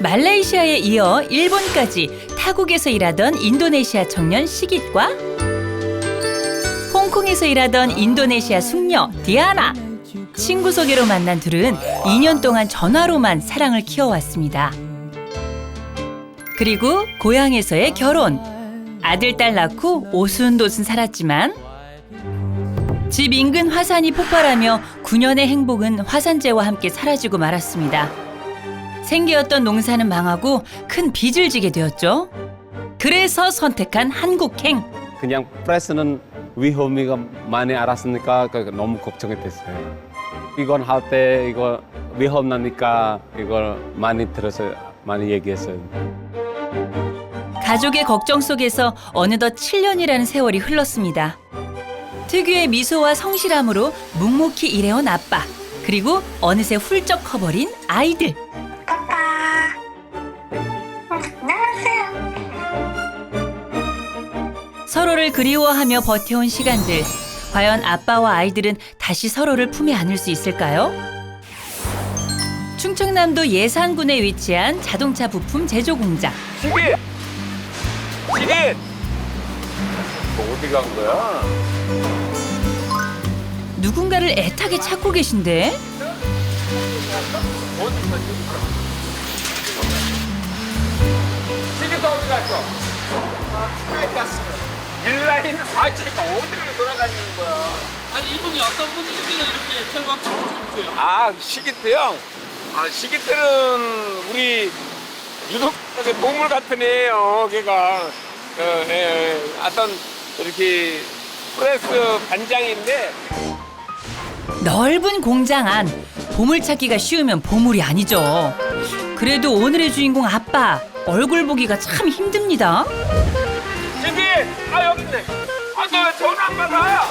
말레이시아에 이어 일본까지 타국에서 일하던 인도네시아 청년 시깃과 홍콩에서 일하던 인도네시아 숙녀 디아나. 친구 소개로 만난 둘은 2년 동안 전화로만 사랑을 키워왔습니다. 그리고 고향에서의 결혼. 아들, 딸 낳고 오순도순 살았지만 집 인근 화산이 폭발하며 9년의 행복은 화산재와 함께 사라지고 말았습니다. 생계였던 농사는 망하고 큰 빚을 지게 되었죠. 그래서 선택한 한국행. 그냥 프레스는 위험이가 많이 알았으니까 너무 걱정이 됐어요. 이건 할 때 이거 위험 나니까 이걸 많이 들어서 많이 얘기했어요. 가족의 걱정 속에서 어느덧 7년이라는 세월이 흘렀습니다. 특유의 미소와 성실함으로 묵묵히 일해온 아빠, 그리고 어느새 훌쩍 커버린 아이들. 서로를 그리워하며 버텨온 시간들. 과연 아빠와 아이들은 다시 서로를 품에 안을 수 있을까요? 충청남도 예산군에 위치한 자동차 부품 제조 공장. 시깃! 시깃! 어디 간 거야? 누군가를 애타게 찾고 계신데? 시깃 어디 갔어? 스카이 갔어. 일라인 아치가 어디로 돌아다니는 거야? 아니 이분이 어떤 분이길래 이렇게 철광 주세요? 아, 시기트요? 아, 시기트는 우리 유독 보물 같은 애예요, 걔가. 어떤 이렇게 프레스 반장인데. 넓은 공장 안 보물 찾기가 쉬우면 보물이 아니죠. 그래도 오늘의 주인공 아빠 얼굴 보기가 참 힘듭니다. 시기! 아, 여기 있네. 아, 너 왜 전화 안 받아?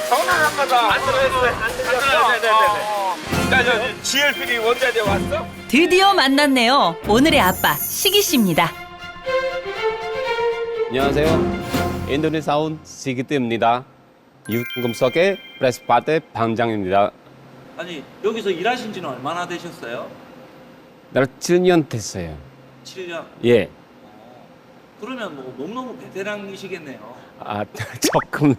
전화 안 받아. 안 들어있어요. 안 들렸어. 네네네. 자, 저 GLPD 원자재 왔어? 드디어 만났네요. 오늘의 아빠 시기 씨입니다. 안녕하세요. 인도네시아 온 시기트입니다. 유금속의 프레스파트 반장입니다. 아니 여기서 일하신 지는 얼마나 되셨어요? 날 7년 됐어요. 7년? 예. 그러면 뭐 너무너무 베테랑이시겠네요. 아, 조금.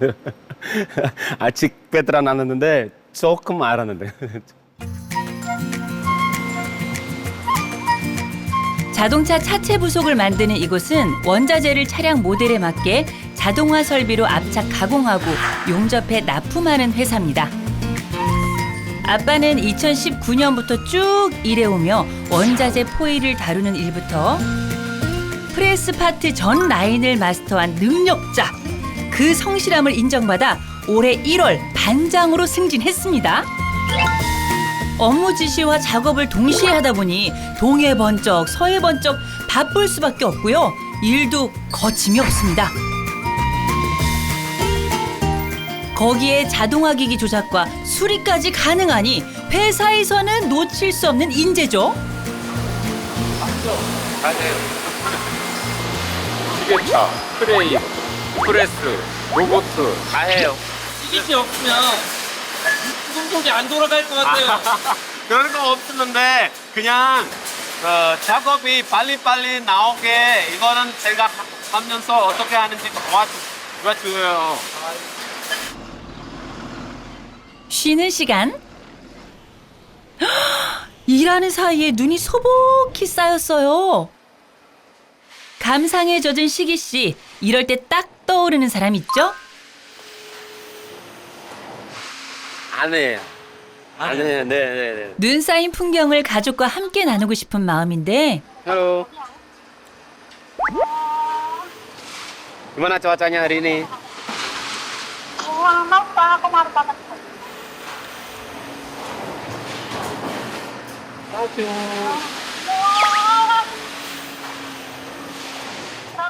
아직 베테랑 안 했는데 조금 알았는데. 자동차 차체 부속을 만드는 이곳은 원자재를 차량 모델에 맞게 자동화 설비로 압착 가공하고 용접해 납품하는 회사입니다. 아빠는 2019년부터 쭉 일해오며 원자재 포일을 다루는 일부터 프레스 파트 전 라인을 마스터한 능력자. 그 성실함을 인정받아 올해 1월 반장으로 승진했습니다. 업무 지시와 작업을 동시에 하다 보니 동해 번쩍 서해 번쩍 바쁠 수밖에 없고요. 일도 거침이 없습니다. 거기에 자동화 기기 조작과 수리까지 가능하니 회사에서는 놓칠 수 없는 인재죠. 가세요. 시계차, 크레인, 프레스, 로봇 다 해요. 이게 없으면 유금속이 안 돌아갈 것 같아요. 그런 거 없었는데 그냥 작업이 빨리빨리 나오게 이거는 제가 하면서 어떻게 하는지 도와줘요. 쉬는 시간. 일하는 사이에 눈이 소복히 쌓였어요. 감상에 젖은 시기 씨. 이럴 때 딱 떠오르는 사람 있죠? 안 해요. 안 해요. 네네네. 눈 쌓인 풍경을 가족과 함께 나누고 싶은 마음인데 Halo. Gimana cuacanya hari ini? Panas Pak, kemarin banget.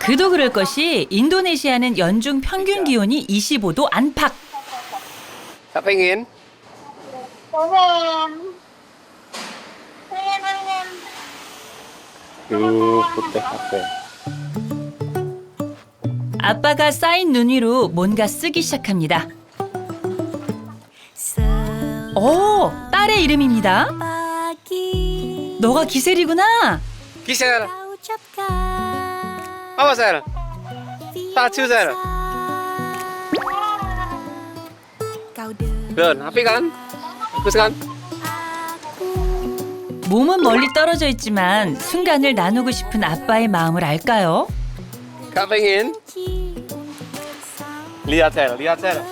그도 그럴 것이 인도네시아는 연중 평균 기온이 25도 안팎. Siapa ingin? Pengen. Pengen. putih apa? 아빠가 쌓인 눈 위로 뭔가 쓰기 시작합니다. 딸의 이름입니다. 너가 기셀이구나. Gisel. Apa Sel? Taju Sel. Don, api kan? Bagus kan? 몸은 멀리 떨어져 있지만 순간을 나누고 싶은 아빠의 마음을 알까요? Gak pengen? Lihat Sel, lihat Sel.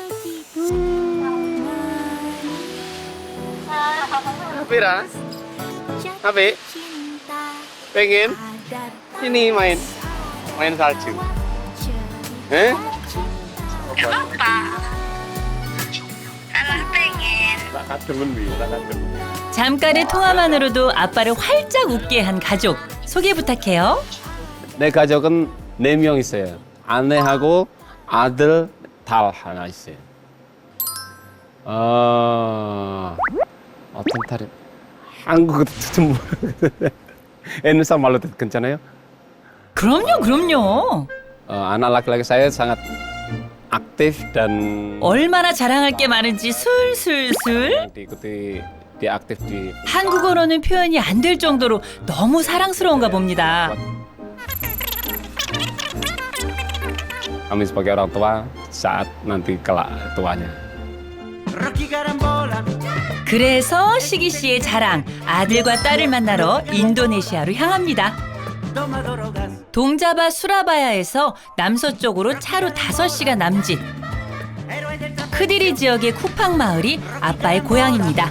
Api Ra? Api? Pengen? Ini main salju. 잠깐의 통화만으로도 아빠를 활짝 웃게 한 가족 소개 부탁해요. 내 가족은 4명 있어요. 아내하고 아들, 딸 하나 있어요. 어떤 딸이 한국어도 좀 모르겠는데 Indonesia 말로 괜찮아요? 그럼요. anak laki-laki saya sangat aktif dan 얼마나 자랑할 게 많은지 술술술. diikuti dia aktif di 한국어로는 표현이 안 될 정도로 너무 사랑스러운가 봅니다. kami sebagai orang tua saat nanti kelak tuanya. 그래서 시기 씨의 자랑, 아들과 딸을 만나러 인도네시아로 향합니다. 동자바 수라바야에서 남서쪽으로 차로 5시간 남짓. 크디리 지역의 쿠팡 마을이 아빠의 고향입니다.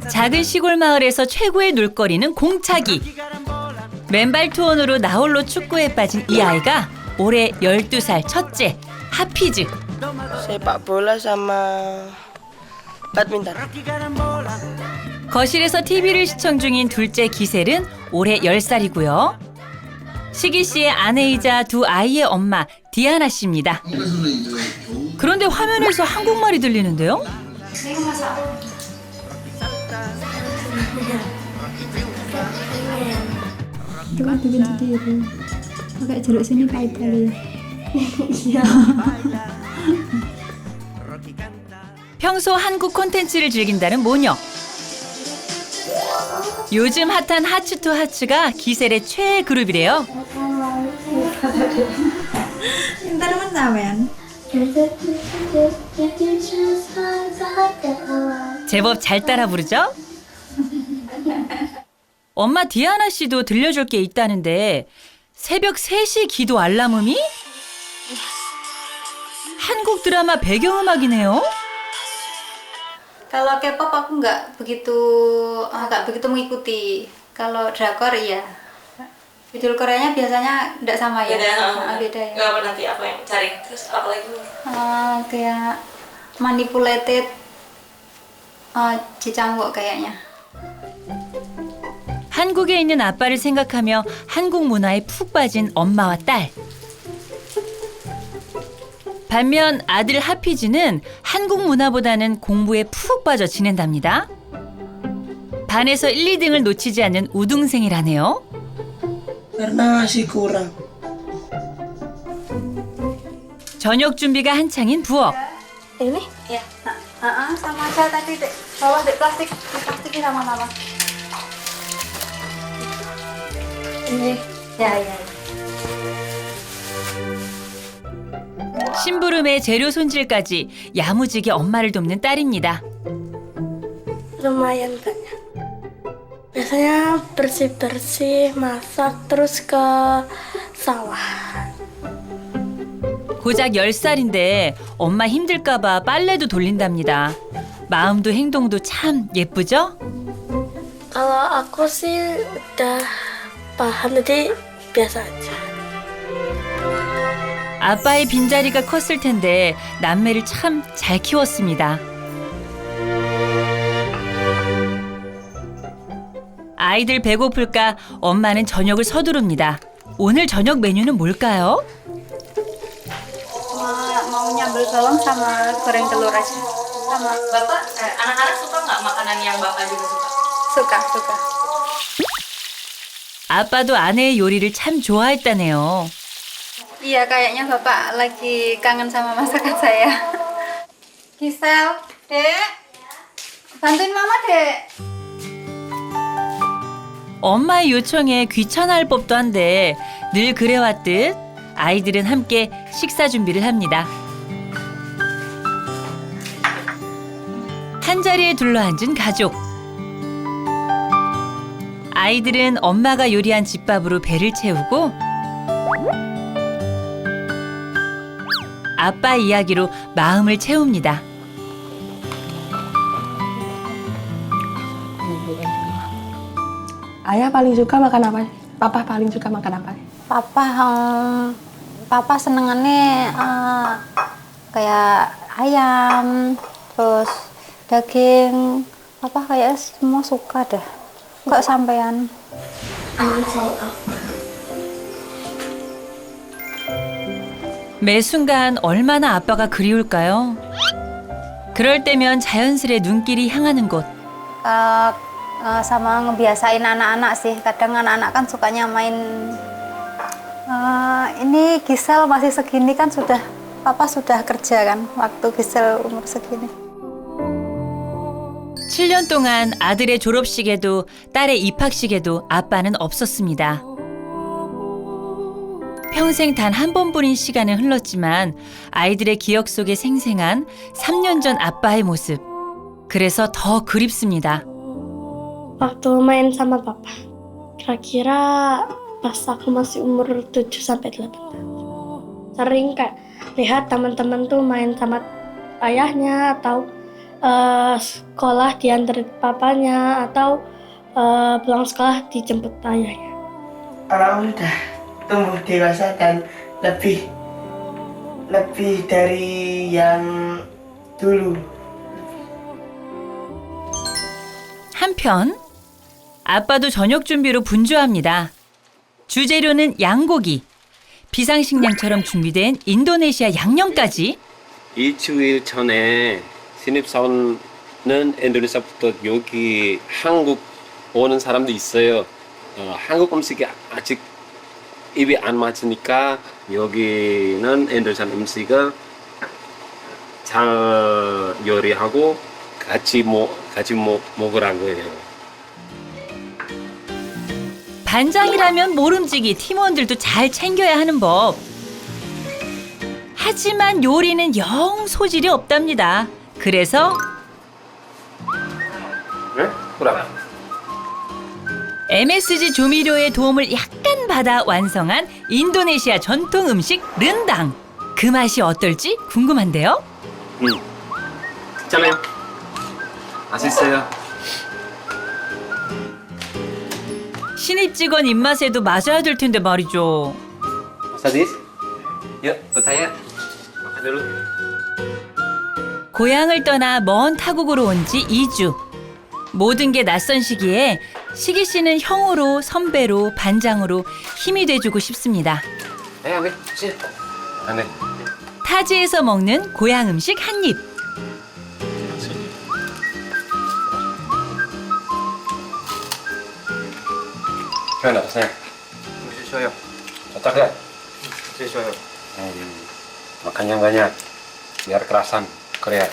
작은 시골 마을에서 최고의 놀거리는 공차기. 맨발 투혼으로 나홀로 축구에 빠진 이 아이가 올해 12살 첫째, 하피즈. sepak bola sama badminton. 거실에서 TV를 시청 중인 둘째 기셀은 올해 10살이고요. 시기 씨의 아내이자 두 아이의 엄마 디아나 씨입니다. 그런데 화면에서 한국말이 들리는데요? Itu kan bikin sendiri. Pakai jeruk sini pahit kali. 평소 한국 콘텐츠를 즐긴다는 모녀. 요즘 핫한 하츠 투 하츠가 기셀의 최애 그룹이래요. Ntar men. 제법 잘 따라 부르죠? 엄마 디아나 씨도 들려줄 게 있다는데 새벽 3시 기도 알람음이? 한국 드라마 배경음악이네요. Kalau K-pop aku nggak begitu mengikuti. Kalau drakor iya. Judul Koreanya biasanya nggak sama ya. Beda ya. Nggak apa nanti apa yang cari terus apa lagi? Kayak manipulated, Jijangwook kayaknya. 한국에 있는 아빠를 생각하며 한국 문화에 푹 빠진 엄마와 딸. 반면 아들 하피즈는 한국 문화보다는 공부에 푹 빠져 지낸답니다. 반에서 1, 2등을 놓치지 않는 우등생이라네요. Karena masih kurang. 저녁 준비가 한창인 부엌. Ini? Iya. Sama aja tadi dek. Bawa dek plastiknya sama-sama. Ini. Ya. 심부름에 재료 손질까지 야무지게 엄마를 돕는 딸입니다. Lumayan banyak. Biasanya bersih-bersih, masak, terus ke sawah. 고작 10살인데 엄마 힘들까봐 빨래도 돌린답니다. 마음도 행동도 참 예쁘죠? Kalau aku sih udah paham, jadi biasa aja. 아빠의 빈자리가 컸을 텐데 남매를 참 잘 키웠습니다. 아이들 배고플까 엄마는 저녁을 서두릅니다. 오늘 저녁 메뉴는 뭘까요? Mau nyambel bawang sama goreng telur aja. Sama. Bapak, anak-anak suka nggak makanan yang bapak juga suka? Suka. 아빠도 아내의 요리를 참 좋아했다네요. Iya, kayaknya Bapak lagi kangen sama masakan saya. Gisel, Dek. Bantuin Mama, Dek. 엄마의 요청에 귀찮아할 법도 한데 늘 그래왔듯 아이들은 함께 식사 준비를 합니다. 한자리에 둘러앉은 가족. 아이들은 엄마가 요리한 집밥으로 배를 채우고 아빠 이야기로 마음을 채웁니다. Ayah paling suka makan apa? Papa paling suka makan apa? Papa senengannya kayak ayam, terus daging. Papa kayak semua suka deh. Kok sampean? 매 순간 얼마나 아빠가 그리울까요? 그럴 때면 자연스레 눈길이 향하는 곳. Sama ngebiasain anak-anak sih. Kadang anak-anak kan sukanya main. Ini Gisel masih segini kan Papa sudah kerja kan waktu Gisel umur segini. 7년 동안 아들의 졸업식에도 딸의 입학식에도 아빠는 없었습니다. 평생 단 한 번뿐인 시간은 흘렀지만 아이들의 기억 속에 생생한 3년 전 아빠의 모습. 그래서 더 그립습니다. Waktu main sama papa. Kira-kira pas aku masih umur 7-8 tahun. Sering kayak lihat teman-teman tuh main sama ayahnya atau sekolah diantar papanya atau pulang sekolah dijemput ayahnya. Orang udah tumbuh dewasa dan lebih dari yang dulu. 한편 아빠도 저녁 준비로 분주합니다. 주재료는 양고기. 비상식량처럼 준비된 인도네시아 양념까지. 일주일 전에 신입사원은 인도네시아부터 여기 한국 오는 사람도 있어요. 한국 음식이 아직 입이 안 맞으니까 여기는 인도네시아 음식을 잘 요리하고 같이 먹으라고 해요. 반장이라면 모름지기 팀원들도 잘 챙겨야 하는 법. 하지만 요리는 영 소질이 없답니다. 그래서 네? 그래. MSG 조미료의 도움을 약간 받아 완성한 인도네시아 전통 음식 른당. 그 맛이 어떨지 궁금한데요? 괜찮아요. 맛있어요. 신입 직원 입맛에도 맞아야 될 텐데 말이죠. Sadis? Yuk, buat saya. Makan dulu. 고향을 떠나 먼 타국으로 온 지 2주. 모든 게 낯선 시기에 시기 씨는 형으로, 선배로, 반장으로 힘이 돼주고 싶습니다. Ayo, ambil. Sini. Ambil. 타지에서 먹는 고향 음식 한 입. Gimana rasanya? Sesuai. Cocok ya? Sesuai. Makan yang banyak, biar kerasan Korea.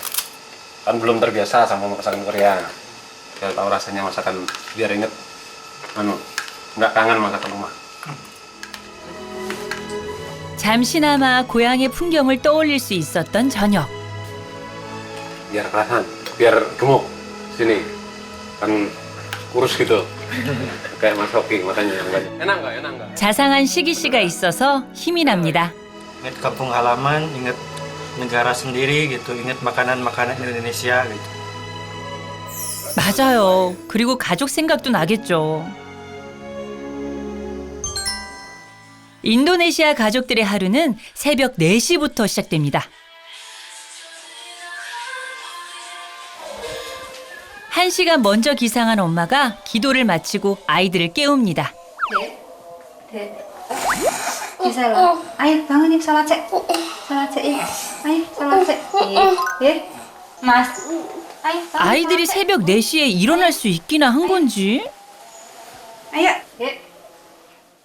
Kan belum terbiasa sama masakan Korea. Biar tahu rasanya masakan, biar inget, nggak kangen masakan rumah. 잠시나마 고향의 풍경을 떠올릴 수 있었던 저녁. Biar kerasan, biar gemuk sini. Kan kurus gitu. Kayak Mas Hoki, makanya yang banyak. Enak nggak? 자상한 시기 씨가 있어서 힘이 납니다. Ingat kampung halaman, ingat negara sendiri gitu, ingat makanan-makanan Indonesia gitu. 맞아요. 그리고 가족 생각도 나겠죠. 인도네시아 가족들의 하루는 새벽 4시부터 시작됩니다. 1시간 먼저 기상한 엄마가 기도를 마치고 아이들을 깨웁니다. Gisel, ayo bangun yuk salat cek. Salat cek ya. Ayo salat cek. 예. Mas. 아유, 아이들이 새벽 4시에 일어날 수 있기나 한 건지 아유, 예.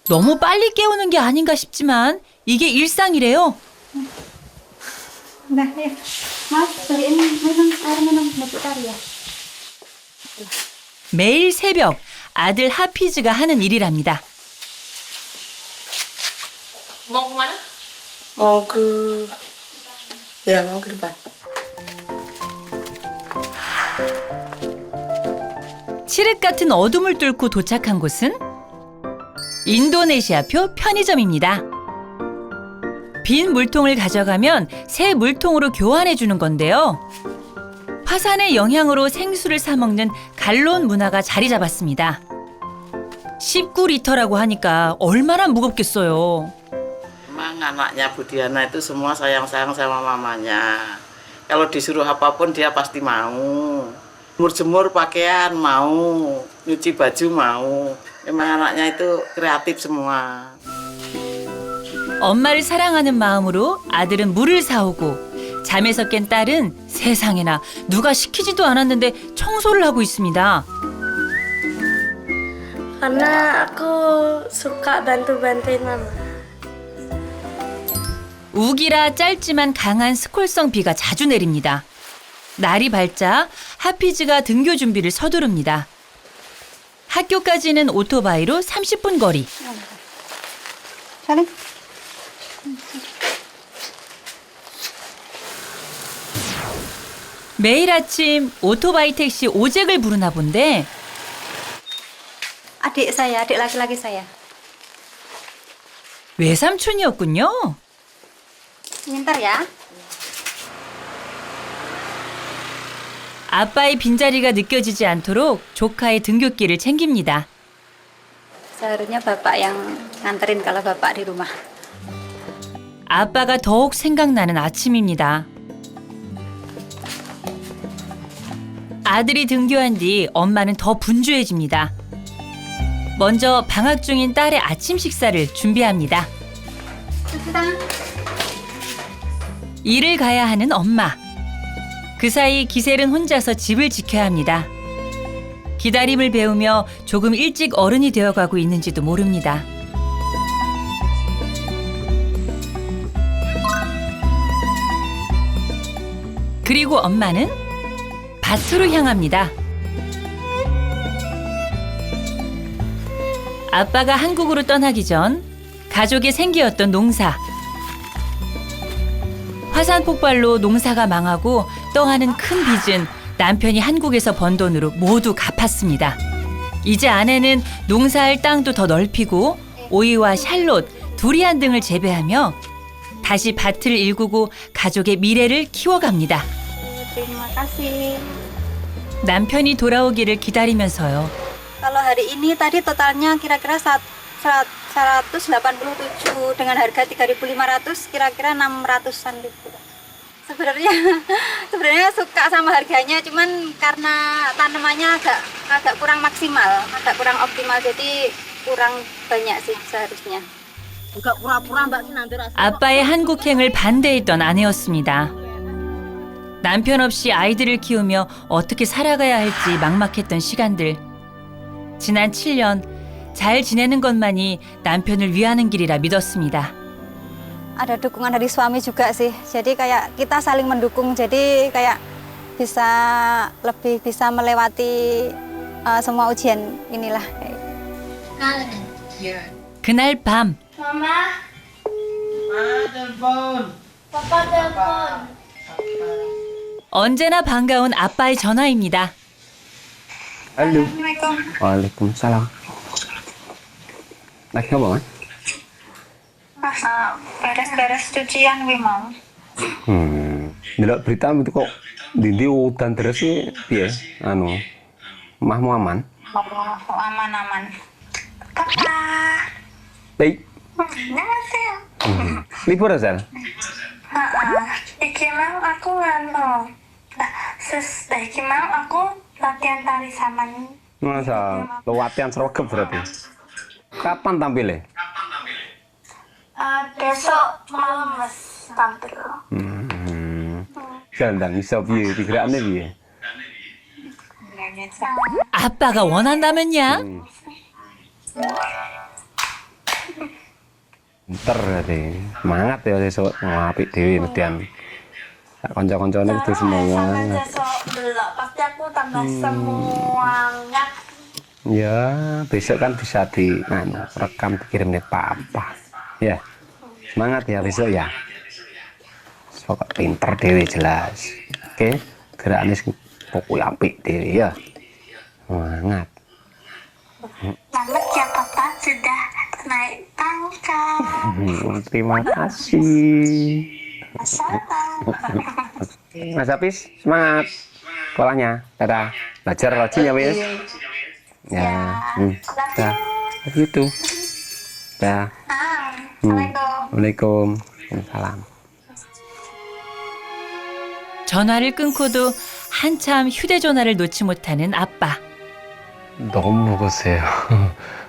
너무 빨리 깨우는 게 아닌가 싶지만 이게 일상이래요. Udah, ayo. Mas, beliin minum, air minum, mau cari ya. 매일 새벽 아들 하피즈가 하는 일이랍니다. Mau kemana? Mau ke ya mau ke depan. 칠흑 같은 어둠을 뚫고 도착한 곳은 인도네시아표 편의점입니다. 빈 물통을 가져가면 새 물통으로 교환해 주는 건데요. 화산의 영향으로 생수를 사 먹는 갈론 문화가 자리 잡았습니다. 19리터라고 하니까 얼마나 무겁겠어요. Emang anaknya Budiana itu semua sayang-sayang sama mamanya. Kalau disuruh apapun dia pasti mau. Jemur-jemur pakaian mau, nyuci baju mau. Emang anaknya itu kreatif semua. 엄마를 사랑하는 마음으로 아들은 물을 사오고 잠에서 깬 딸은 세상에나 누가 시키지도 않았는데 청소를 하고 있습니다. Karena aku suka bantu-bantuin mama. 우기라 짧지만 강한 스콜성 비가 자주 내립니다. 날이 밝자 하피즈가 등교 준비를 서두릅니다. 학교까지는 오토바이로 30분 거리. Salim. 매일 아침 오토바이 택시 오잭을 부르나 본데 Adik saya, adik laki-laki saya. 외삼촌이었군요. Pintar ya. 아빠의 빈자리가 느껴지지 않도록 조카의 등굣길을 챙깁니다. Seharusnya bapak yang nganterin kalau bapak di rumah. 아빠가 더욱 생각나는 아침입니다. 아들이 등교한 뒤 엄마는 더 분주해집니다. 먼저 방학 중인 딸의 아침 식사를 준비합니다. 일을 가야 하는 엄마. 그 사이 기셀은 혼자서 집을 지켜야 합니다. 기다림을 배우며 조금 일찍 어른이 되어가고 있는지도 모릅니다. 그리고 엄마는 밭으로 향합니다. 아빠가 한국으로 떠나기 전 가족의 생계였던 농사. 화산 폭발로 농사가 망하고 떠하는 큰 빚은 남편이 한국에서 번 돈으로 모두 갚았습니다. 이제 아내는 농사할 땅도 더 넓히고 오이와 샬롯, 두리안 등을 재배하며 다시 밭을 일구고 가족의 미래를 키워갑니다. Terima kasih. 남편이 돌아오기를 기다리면서요. Kalau hari ini tadi totalnya kira-kira 187 dengan harga 3.500 kira-kira 600-an ribu. Sebenarnya suka sama harganya, cuman karena tanamannya agak kurang maksimal, agak kurang optimal, jadi kurang banyak sih seharusnya. 아빠의 한국행을 반대했던 아내였습니다. 남편 없이 아이들을 키우며 어떻게 살아가야 할지 막막했던 시간들. 지난 7년 잘 지내는 것만이 남편을 위하는 길이라 믿었습니다. Ada dukungan dari suami juga sih, jadi kayak kita saling mendukung, jadi kayak lebih bisa melewati semua ujian inilah. 그날 밤 Mama. Papa telepon. 언제나 반가운 아빠의 전화입니다. Halo. Waalaikumsalam. Lagi apa, Mas? Beres-beres cucian wi mau. Delok berita itu kok dindi udan terus sih piye? Anu. Mahmu aman? Aman-aman. Papa. Baik. 안녕하세요. Libur asal? Iki mau aku nganu. Iki mau aku latihan tari saman. Masa lo latihan seragam berarti. Kapan tampilnya? Besok malam Mas tampil. Jangan iso piye digerakne piye? 아빠가 원한다면야? Ntar deh, semangat ya besok mau apik dhewe mestian. Kanca-kancane kudu semangat. Besok belok pasti aku tambah semangat. Ya, besok kan bisa direkam dikirim nih papa. Ya, semangat ya besok ya. Pokok pinter dewe jelas. Oke, gerakannya pokoknya apik dewe ya. Semangat. Selamat ya Papa sudah naik pangkat. Terima kasih. Mas Hafiz, semangat sekolahnya. Dadah. Belajar rajin ya, Wis. Ya. Dah. Gitu. Dah. Assalamualaikum. Salam. 전화를 끊고도 한참 휴대전화를 놓지 못하는 아빠. 너무 먹었어요.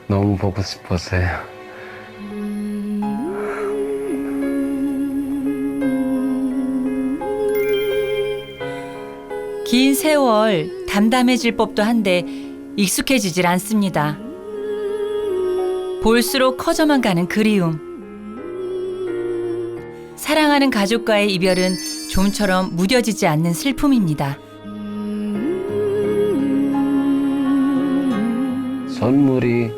너무 보고 싶었어요. 긴 세월 담담해질 법도 한데 익숙해지질 않습니다. 볼수록 커져만 가는 그리움. 사랑하는 가족과의 이별은 좀처럼 무뎌지지 않는 슬픔입니다. 선물이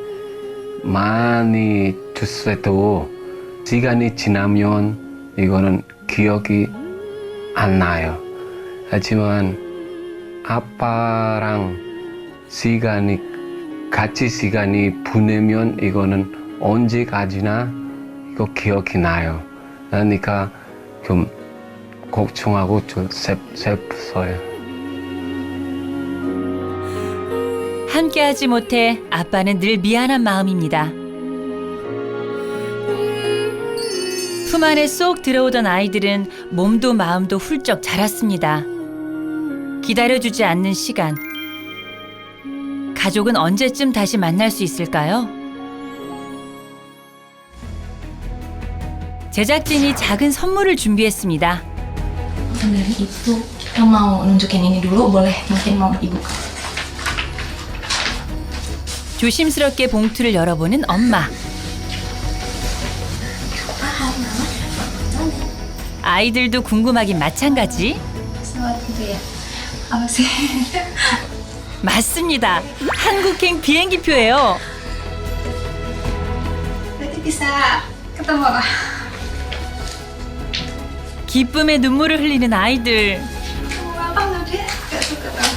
많이 줬어도 시간이 지나면 이거는 기억이 안 나요. 하지만 아빠랑 같이 시간이 보내면 이거는 언제까지나 이거 기억이 나요. 그러니까 좀 걱정하고 좀 슬퍼요. 함께하지 못해 아빠는 늘 미안한 마음입니다. 품 안에 쏙 들어오던 아이들은 몸도 마음도 훌쩍 자랐습니다. 기다려주지 않는 시간. 가족은 언제쯤 다시 만날 수 있을까요? 제작진이 작은 선물을 준비했습니다. Dari itu kita mau nunjukin ini dulu, boleh mungkin mau dibuka. 조심스럽게 봉투를 열어보는 엄마. 아이들도 궁금하긴 마찬가지. 맞습니다. 한국행 비행기표예요. Berarti bisa ketemu apa? 기쁨에 눈물을 흘리는 아이들. Apa nggak dia? Gak suka tau.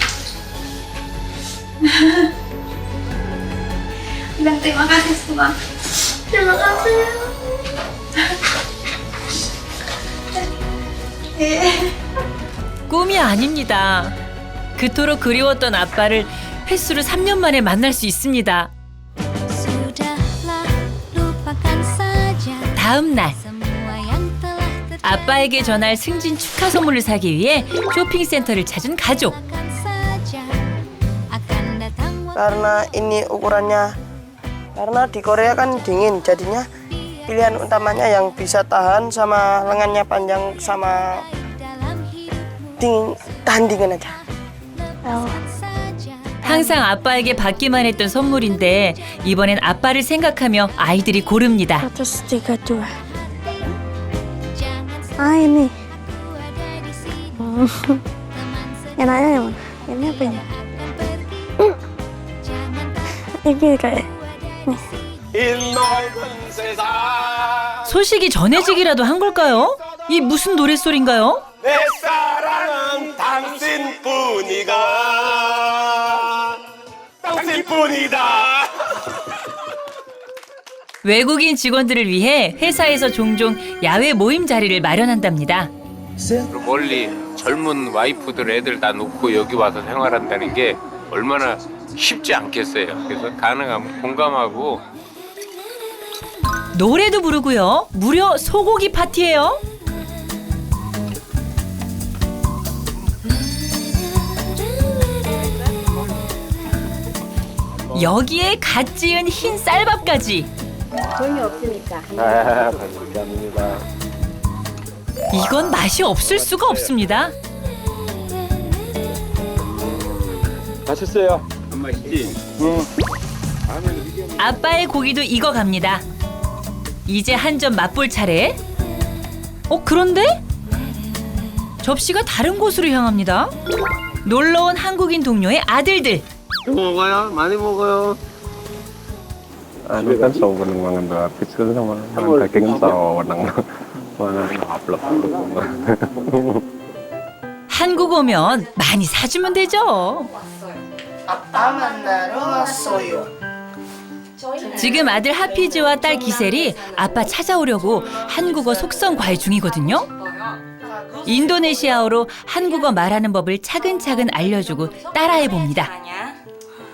Dan terima kasih semua. Terima kasih. 꿈이 아닙니다. 그토록 그리웠던 아빠를 횟수로 3년 만에 만날 수 있습니다. 다음 날 아빠에게 전할 승진 축하 선물을 사기 위해 쇼핑센터를 찾은 가족. Karena ini ukurannya, karena di Korea kan dingin, jadinya pilihan utamanya yang bisa tahan sama lengannya panjang sama tahan dingin aja. 항상 아빠에게 받기만 했던 선물인데 이번엔 아빠를 생각하며 아이들이 고릅니다. 132. Ah ini. Enaknya yang mana? Ini apa ini? Ini kayak. 소식이 전해지기라도 한 걸까요? 이 무슨 노랫소리인가요? 내 사랑은 당신뿐이다. 당신뿐이다. 외국인 직원들을 위해 회사에서 종종 야외 모임 자리를 마련한답니다. 멀리 젊은 와이프들 애들 다 놓고 여기 와서 생활한다는 게 얼마나 쉽지 않겠어요. 그래서 가능하면 공감하고. 노래도 부르고요. 무려 소고기 파티예요. 여기에 갓 지은 흰 쌀밥까지. 돈이 없으니까. 감사합니다. 이건 맛이 없을 수가 없습니다. 맛있어요. 안 맛있지? 아빠의 고기도 익어갑니다. 이제 한 점 맛볼 차례. 그런데? 접시가 다른 곳으로 향합니다. 놀러온 한국인 동료의 아들들. 먹어요. 많이 먹어요. Ano kan so kan mangan da pizza sama mangan daging so mangan hablok. 한국 오면 많이 사주면 되죠. 아빠 만나러 왔어요. 지금 아들 하피즈와 딸 기셀이 아빠 찾아오려고 한국어 속성 과외 중이거든요. 인도네시아어로 한국어 말하는 법을 차근차근 알려주고 따라해 봅니다.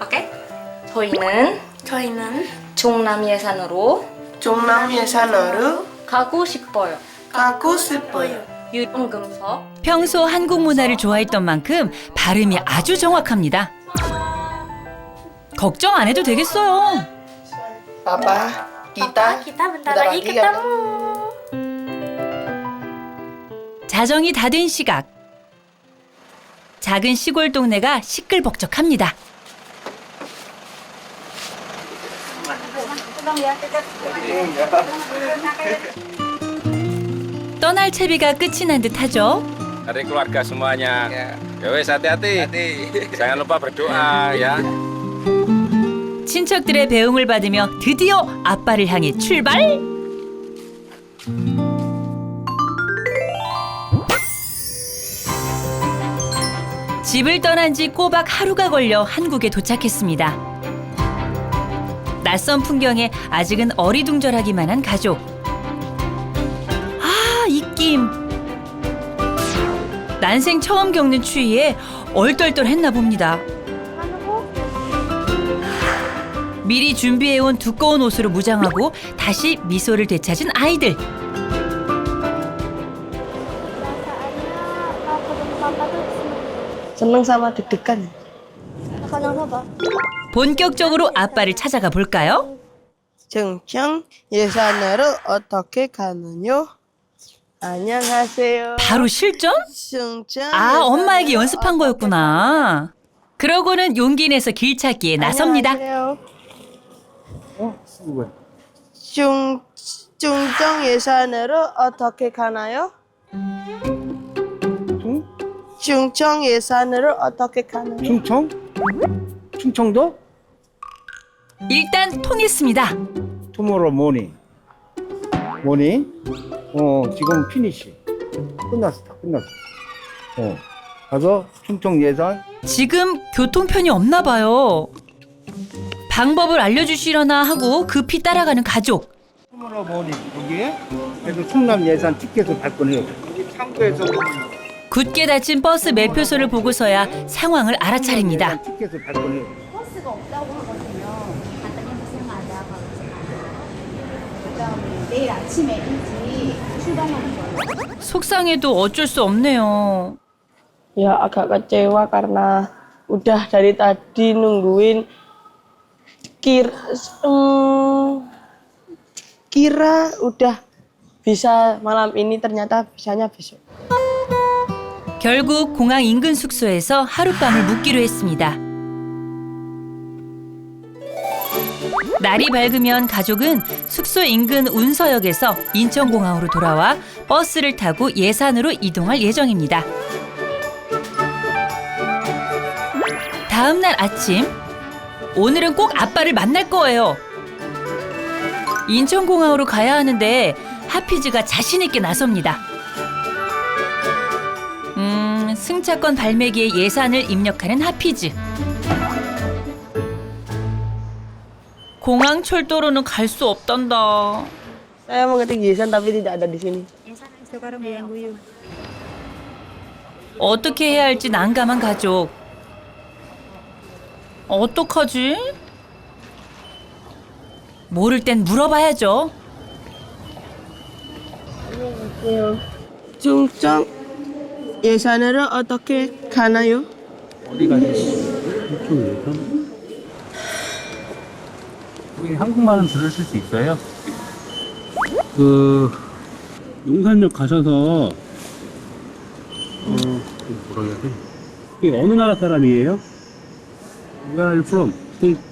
오케이? 저희는 종남 예산으로 가고 싶어요. 유동금석. 평소 한국 문화를 좋아했던 만큼 발음이 아주 정확합니다. 걱정 안 해도 되겠어요. Papa, kita bentar lagi ketemu. 자정이 다 된 시각. 작은 시골 동네가 시끌벅적합니다. 떠날 채비가 끝이 난 듯하죠. Dari keluarga semuanya. Ya wes hati-hati. Jangan lupa berdoa ya. 친척들의 배웅을 받으며 드디어 아빠를 향해 출발! 집을 떠난 지 꼬박 하루가 걸려 한국에 도착했습니다. 낯선 풍경에 아직은 어리둥절하기만 한 가족. 아, 입김. 난생 처음 겪는 추위에 얼떨떨했나 봅니다. 미리 준비해온 두꺼운 옷으로 무장하고 다시 미소를 되찾은 아이들. Seneng sama deg-degan. 본격적으로 아빠를 찾아가 볼까요? 충청 예산으로 어떻게 가느뇨? 안녕하세요. 바로 실전? 충청 아, 엄마에게 연습한 거였구나. 그러고는 용기 내서 길 찾기에 나섭니다. 충청 예산으로 어떻게 가나요? 충청 예산으로 어떻게 가나요? 충청? 충청도? 일단 통했습니다. 투모로우 모닝. 지금 피니시. 끝났어, 다 끝났어. 가서 충청 예산. 지금 교통편이 없나 봐요. 방법을 알려주시려나 하고 급히 따라가는 가족. 투모로우 모닝 여기에 그래서 충남 예산 티켓을 발권해요. 여기 창구에서 굳게 닫힌 버스 매표소를 보고서야 상황을 알아차립니다. 티켓을 발권해요. 버스가 없다고 하거든요. 갔더니 무슨 말이야. 그다음에 내일 아침에 일찍 출발하는 거예요. 속상해도 어쩔 수 없네요. Ya agak kecewa karena udah dari tadi nungguin kira udah bisa malam ini ternyata bisanya besok. 결국 공항 인근 숙소에서 하룻밤을 묵기로 했습니다. 날이 밝으면 가족은 숙소 인근 운서역에서 인천공항으로 돌아와 버스를 타고 예산으로 이동할 예정입니다. 다음 날 아침, 오늘은 꼭 아빠를 만날 거예요. 인천공항으로 가야 하는데 하피즈가 자신 있게 나섭니다. 승차권 발매기에 예산을 입력하는 하피즈. 공항 철도로는 갈 수 없단다. Saya mengetik yesan tapi tidak ada di sini. 어떻게 해야 할지 난감한 가족. 어떡하지? 모를 땐 물어봐야죠. 충청 예산으로 어떻게 가나요? 어디 가지? 충청 예산? 여기 한국말은 들으실 수 있어요? 용산역 가셔서 뭐라 해야 돼? 이게 어느 나라 사람이에요? Where are you from?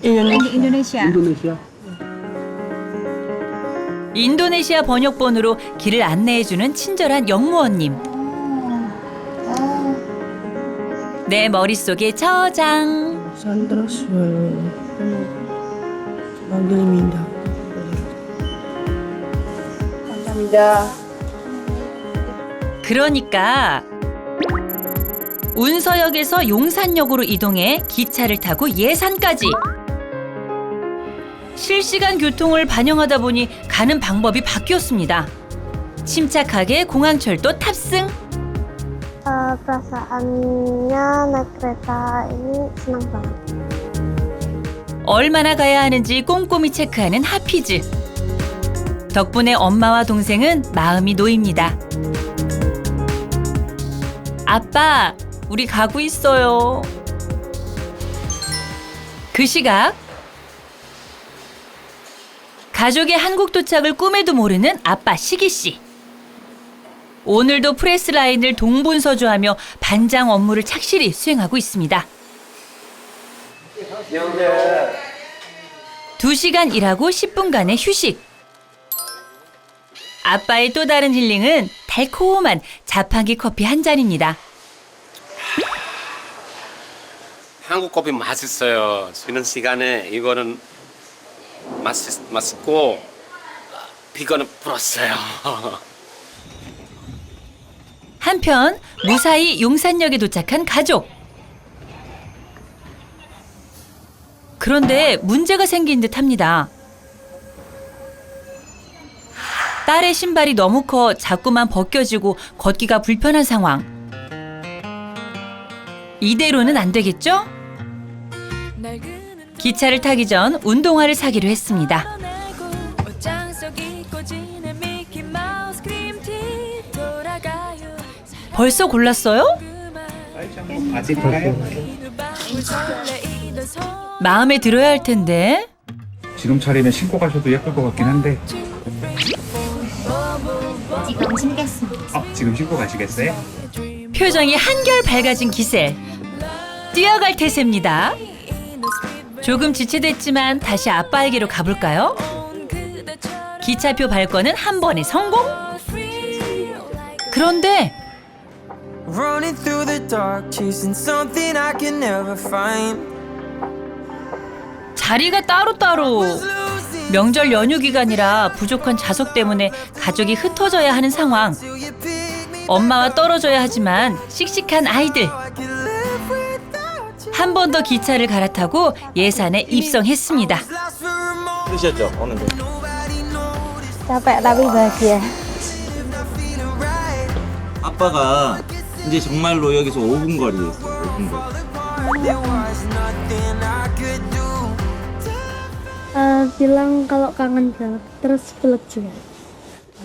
Indonesia. 인도네시아. 인도네시아 번역본으로 길을 안내해주는 친절한 영무원님. 내 머릿속에 저장. Sandra manggil Minda. 감사합니다. 그러니까 운서역에서 용산역으로 이동해 기차를 타고 예산까지. 실시간 교통을 반영하다 보니 가는 방법이 바뀌었습니다. 침착하게 공항철도 탑승. perasaannya naik kereta ini senang banget. 얼마나 가야 하는지 꼼꼼히 체크하는 하피즈. 덕분에 엄마와 동생은 마음이 놓입니다. 아빠, 우리 가고 있어요. 그 시각 가족의 한국 도착을 꿈에도 모르는 아빠 시기 씨. 오늘도 프레스 라인을 동분서주하며 반장 업무를 착실히 수행하고 있습니다. 2시간 일하고 10분간의 휴식. 아빠의 또 다른 힐링은 달콤한 자판기 커피 한 잔입니다. 한국 커피 맛있어요. 쉬는 시간에 이거는 맛있고 비건은 불었어요. 한편 무사히 용산역에 도착한 가족. 그런데 문제가 생긴 듯합니다. 딸의 신발이 너무 커 자꾸만 벗겨지고 걷기가 불편한 상황. 이대로는 안 되겠죠? 기차를 타기 전 운동화를 사기로 했습니다. 벌써 골랐어요? 마음에 들어야 할 텐데. 지금 차리면 신고 가셔도 예쁠 것 같긴 한데. 지금 신겠습니다. 지금 신고 가시겠어요? 표정이 한결 밝아진 기세. 뛰어갈 태세입니다. 조금 지체됐지만 다시 아빠에게로 가볼까요? 기차표 발권은 한 번에 성공? 그런데 Running through the dark, chasing something I can never find. 자리가 따로따로. 명절 연휴 기간이라 부족한 좌석 때문에 가족이 흩어져야 하는 상황. 엄마와 떨어져야 하지만 씩씩한 아이들. 한 번 더 기차를 갈아타고 예산에 입성했습니다. 드셨죠? 오늘 Capek tapi bahagia. 아빠가 이제 정말로 여기서 5분 거리에 있어요. 5분 거리. Bilang kalau kangen banget, terus peluk juga.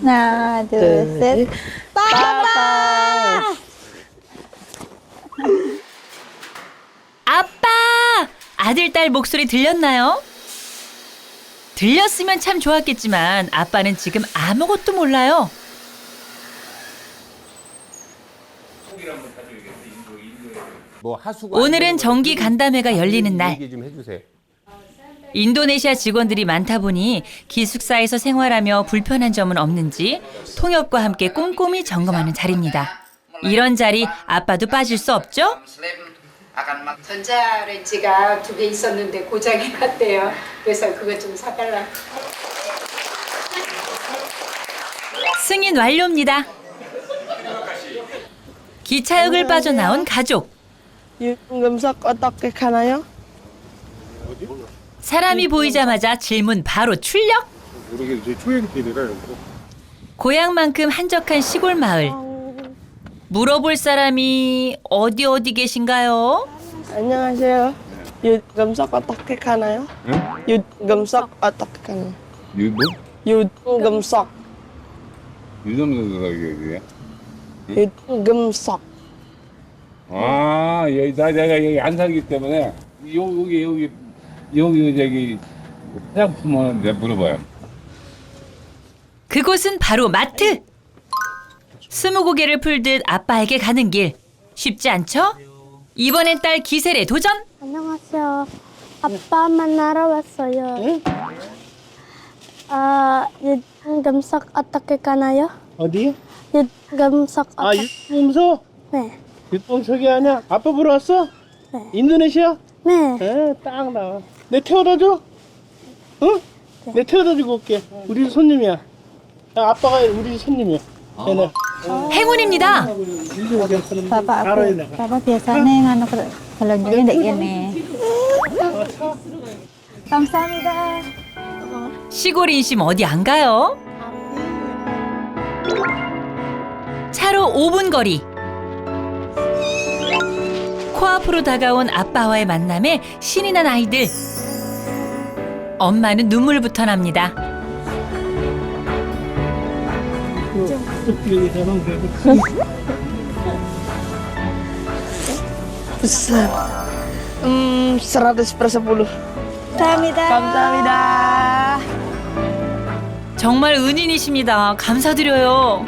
Nah, 둘, 셋. 빠빠. 아빠! 아들, 딸 목소리 들렸나요? 들렸으면 참 좋았겠지만 아빠는 지금 아무것도 몰라요. 오늘은 정기 간담회가 열리는 날. 인도네시아 직원들이 많다 보니 기숙사에서 생활하며 불편한 점은 없는지 통역과 함께 꼼꼼히 점검하는 자리입니다. 이런 자리 아빠도 빠질 수 없죠? 전자레인지가 2개 있었는데 고장이 났대요. 그래서 그거 좀 사달라고. 승인 완료입니다. 기차역을 빠져나온 가족. 금속 어떻게 가나요? 사람이 보이자마자 질문 바로 출력. 고향만큼 한적한 시골 마을. 물어볼 사람이 어디 계신가요? 안녕하세요. 금속 어떻게 가나요? 응? 금속 어떻게 가나요? 뭐? 금속. 유정도가 여기야? 금속. 아, 내가 여기 안 살기 때문에 여기 저기 화장품은 내가 물어봐요. 그곳은 바로 마트. 스무고개를 풀듯 아빠에게 가는 길. 쉽지 않죠? 이번엔 딸 기셀의 도전. 안녕하세요. 아빠 만나러 왔어요. 금속 어떻게 가나요? 어디? 금속 아, 유금소? 네. 유금속이 아니야. 아빠 보러 왔어? 네. 인도네시아? 네. 네, 딱 나와. 내 태워다 줘? 응? 내 태워다 주고 올게. 우리 손님이야. 아빠가 우리 손님이야. 얘네. 행운입니다. Bapak biasanya nganu belanja ndek kene. 감사합니다. 시골 인심 어디 안 가요? 차로 5분 거리. 코앞으로 다가온 아빠와의 만남에 신이 난 아이들. 엄마는 눈물부터 납니다. Besar. 100/10. 감사합니다. 정말 은인이십니다. 감사드려요.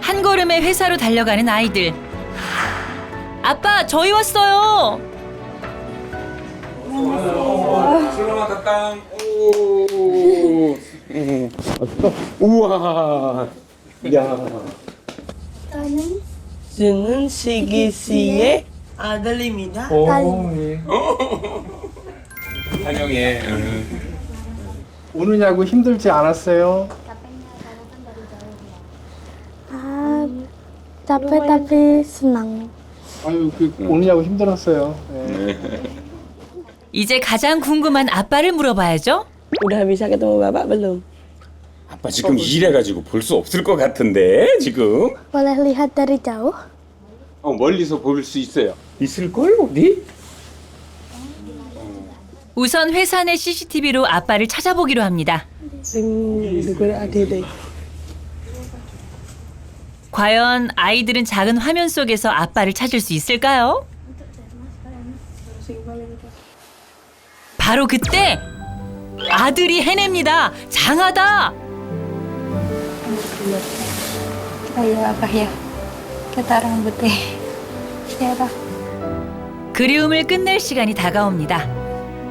한 걸음에 회사로 달려가는 아이들. 아빠, 저희 왔어요. 우와. 야. 저는 시기 씨의 아들입니다. 환영해. 오느냐고 힘들지 않았어요? Capek tapi senang. 아유, 오느냐고 힘들었어요. 네. 이제 가장 궁금한 아빠를 물어봐야죠. Udah bisa ketemu bapak belum? 아빠 지금 일해가지고 볼 수 없을 것 같은데 지금. Boleh lihat dari jauh? 멀리서 볼 수 있어요. 있을걸 어디? 우선 회사 내 CCTV로 아빠를 찾아보기로 합니다. 과연 아이들은 작은 화면 속에서 아빠를 찾을 수 있을까요? 바로 그때 아들이 해냅니다. 장하다. Ayo Abah ya. Kita rambutnya. Ya Abah. 그리움을 끝낼 시간이 다가옵니다.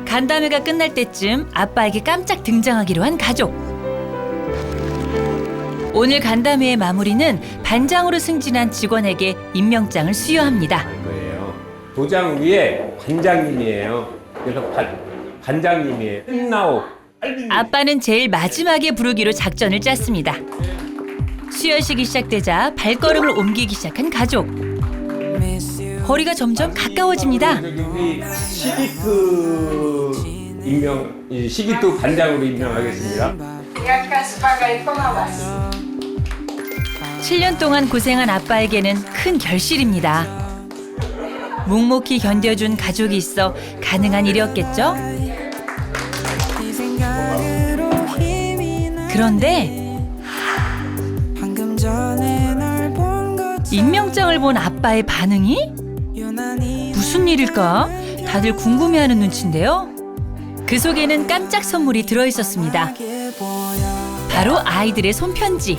간담회가 끝날 때쯤 아빠에게 깜짝 등장하기로 한 가족. 오늘 간담회의 마무리는 반장으로 승진한 직원에게 임명장을 수여합니다. 도장 위에 반장님이에요. 그래서 반장님이에요. 끝나오. 아빠는 제일 마지막에 부르기로 작전을 짰습니다. 수여식이 시작되자 발걸음을 옮기기 시작한 가족. 거리가 점점 가까워집니다. 시기투 반장으로 임명하겠습니다. 7년 동안 고생한 아빠에게는 큰 결실입니다. 묵묵히 견뎌준 가족이 있어 가능한 일이었겠죠? 그런데 임명장을 본 아빠의 반응이? 무슨 일일까? 다들 궁금해하는 눈치인데요. 그 속에는 깜짝 선물이 들어있었습니다. 바로 아이들의 손편지.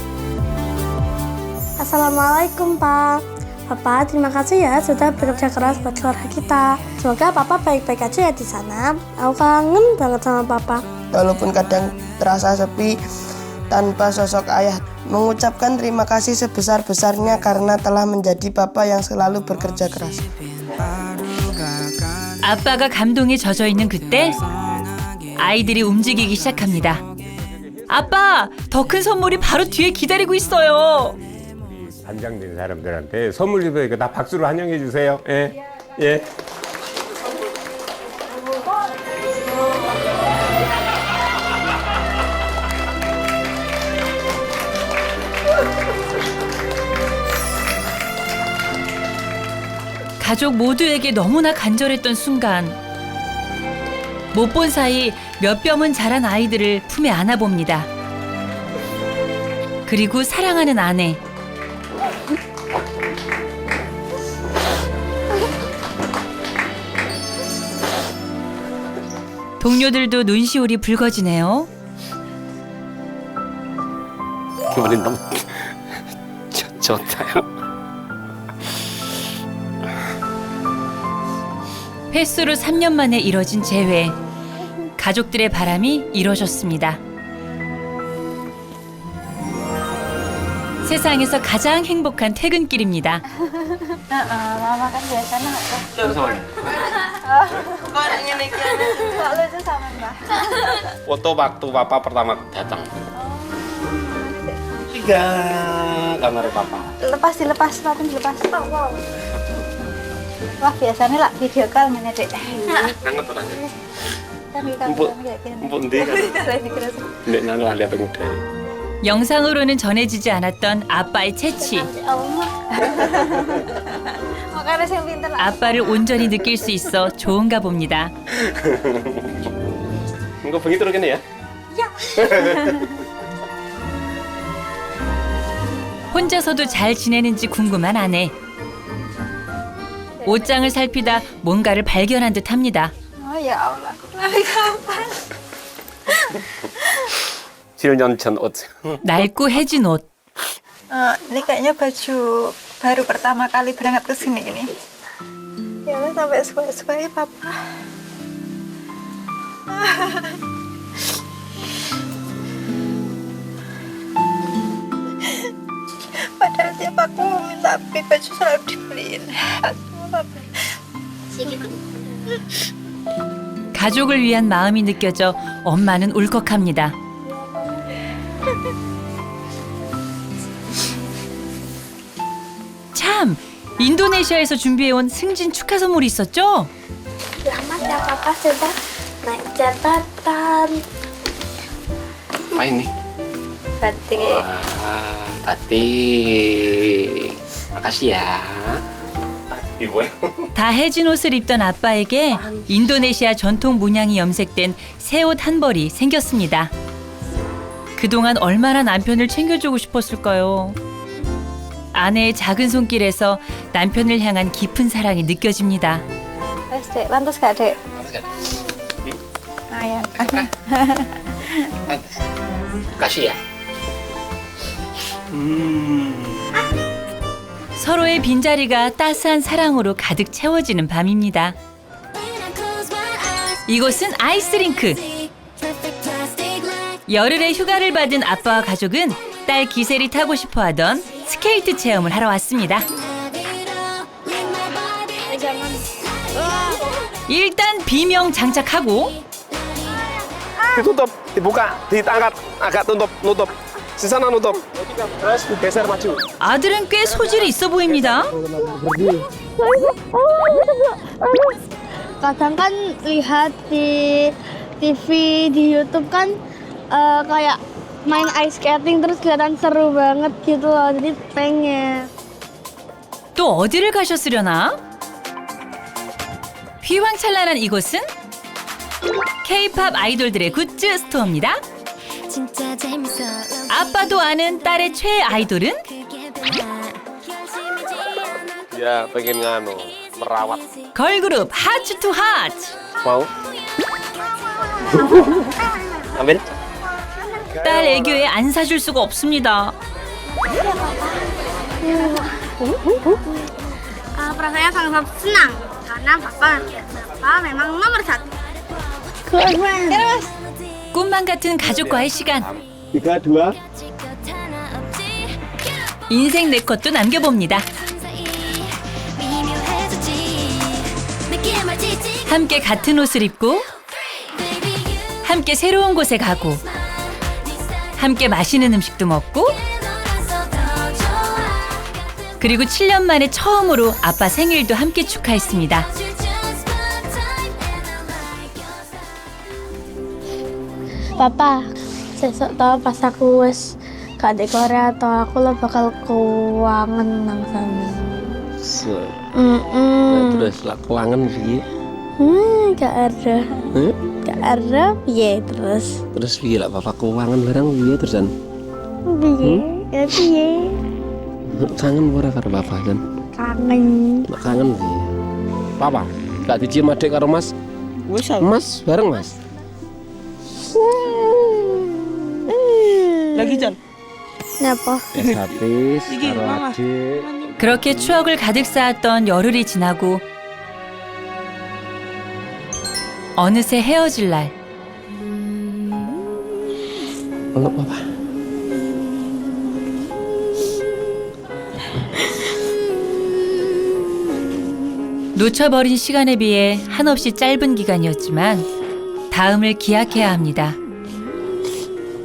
Assalamualaikum Pak. Papa, terima kasih ya sudah bekerja keras buat keluarga kita. Semoga Papa baik-baik aja ya di sana. Aku kangen banget sama Papa. Walaupun kadang terasa sepi tanpa sosok ayah, mengucapkan terima kasih sebesar-besarnya karena telah menjadi papa yang selalu bekerja keras. 아빠가 감동에 젖어 있는 그때 아이들이 움직이기 시작합니다. 아빠, 더 큰 선물이 바로 뒤에 기다리고 있어요. 반장된 사람들한테 선물 주세요. 다 박수로 환영해 주세요. 예, 예. 가족 모두에게 너무나 간절했던 순간. 못 본 사이 몇 뼘은 자란 아이들을 품에 안아봅니다. 그리고 사랑하는 아내. 동료들도 눈시울이 붉어지네요. 기분이 너무 좋다요. 횟수로 3년 만에 이뤄진 재회. 가족들의 바람이 이뤄졌습니다. 세상에서 가장 행복한 퇴근길입니다. Mama kan biasanya kok lucu sama Mbak. Foto waktu papa pertama datang. Tiga kamar papa. Dilepas, sepatu dilepas. Wah, biasanya lah video call mana, Dek. Nganget orangnya. Tapi kalau kayak gini. Empuk ndi kan? Nek nang lah lihat muda. 영상으로는 전해지지 않았던 아빠의 채취. Makanya saya pintar lah. 아빠를 온전히 느낄 수 있어 좋은가 봅니다. 이거 분이 들어오겠네, 야? 혼자서도 잘 지내는지 궁금한 아내. 옷장을 살피다 뭔가를 발견한 듯합니다. Oh ya Allah, lari kapan? 7년 전 옷. 낡고 해진 옷. Ini kayaknya baju baru pertama kali berangkat ke sini ini. Ya Allah, sampai suka-suka ya papa. Padahal tiap aku mau minta baju selalu dibeliin. 가족을 위한 마음이 느껴져 엄마는 울컥합니다. 참, 인도네시아에서 준비해온 승진 축하 선물이 있었죠? Selamat ya papa sudah naik jabatan. Apa ini? Batik. Wah, batik. Makasih ya. 이거 뭐야? 다 해진 옷을 입던 아빠에게 인도네시아 전통 문양이 염색된 새 옷 한 벌이 생겼습니다. 그동안 얼마나 남편을 챙겨주고 싶었을까요? 아내의 작은 손길에서 남편을 향한 깊은 사랑이 느껴집니다. Wes, Dek, pantas gak, Dek? Ayan. Makasih ya. 서로의 빈자리가 따스한 사랑으로 가득 채워지는 밤입니다. 이곳은 아이스링크. 열흘의 휴가를 받은 아빠와 가족은 딸 기셀이 타고 싶어 하던 스케이트 체험을 하러 왔습니다. 일단 비명 장착하고 Tutup, dibuka, diangkat, agak nutup. Sisana nutup. Terus geser maju. 아들은 꽤 소질이 있어 보입니다. Kadang kan lihat di TV, di YouTube kan kayak main ice skating terus kelihatan seru banget gitu loh. Jadi pengen. 또 어디를 가셨으려나? 휘황찬란한 이곳은 K-팝 아이돌들의 굿즈 스토어입니다. 아빠도 아는 딸의 최애 아이돌은 Ya, pengen nganu, merawat. 걸그룹 하츠 투 하츠. Mau? Ambil. 딸 애교에 안 사줄 수가 없습니다. Perasaannya sangat senang karena papa memang nomor 1. 꿈만 같은 가족과의 시간. 3, 2. 인생 내 것도 남겨봅니다. 함께 같은 옷을 입고 함께 새로운 곳에 가고 함께 맛있는 음식도 먹고 그리고 7년 만에 처음으로 아빠 생일도 함께 축하했습니다. Papa, sesuk tau pas aku wis gak di Korea atau aku lo bakal keuangan nang sana. Terus lah keuangan sih. Gak ada. Gak ada, piye terus? Terus piye lah papa keuangan barang piye terusan? Piye? Ya piye? Kangen ora karo papa kan? Kangen. Kangen piye? Papa, gak dicium adek karo Mas? Wis Mas, bareng Mas. Lagi Jan. Kenapa? habis Iki, karo Mama. adik. 그렇게 추억을 가득 쌓았던 열흘이 지나고 어느새 헤어질 날. Peluk papa. 놓쳐버린 시간에 비해 한없이 짧은 기간이었지만 다음을 기약해야 합니다.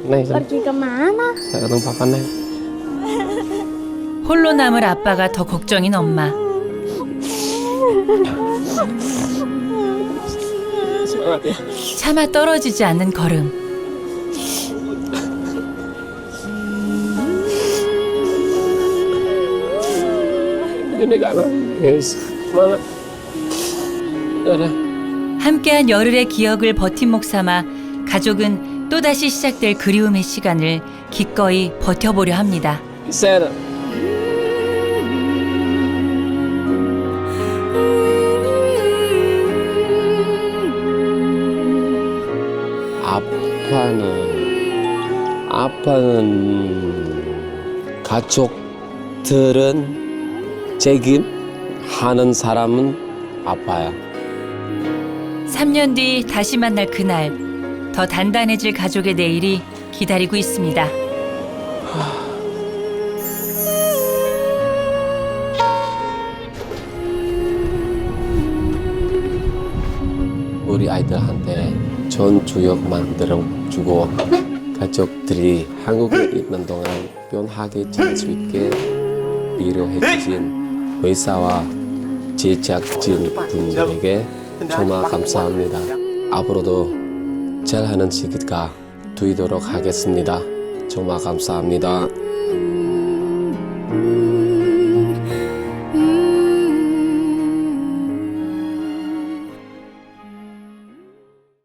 Pergi kemana? Saya ketemu papa nih. 홀로 남을 아빠가 더 걱정인 엄마. 차마 떨어지지 않는 걸음. Ini gak nangis. Semangat. Udah. 함께한 열흘의 기억을 버팀목 삼아 가족은 또다시 시작될 그리움의 시간을 기꺼이 버텨보려 합니다. Share. 아빠는 가족들은 책임하는 사람은 아빠야. 3년 뒤 다시 만날 그날, 더 단단해질 가족의 내일이 기다리고 있습니다. 우리 아이들한테 좋은 추억 만들어주고 가족들이 한국에 있는 동안 편하게 잘 수 있게 위로해주신 의사와 제작진 분들에게 정말 감사합니다. 앞으로도 잘하는 시기가 되도록 하겠습니다. 정말 감사합니다.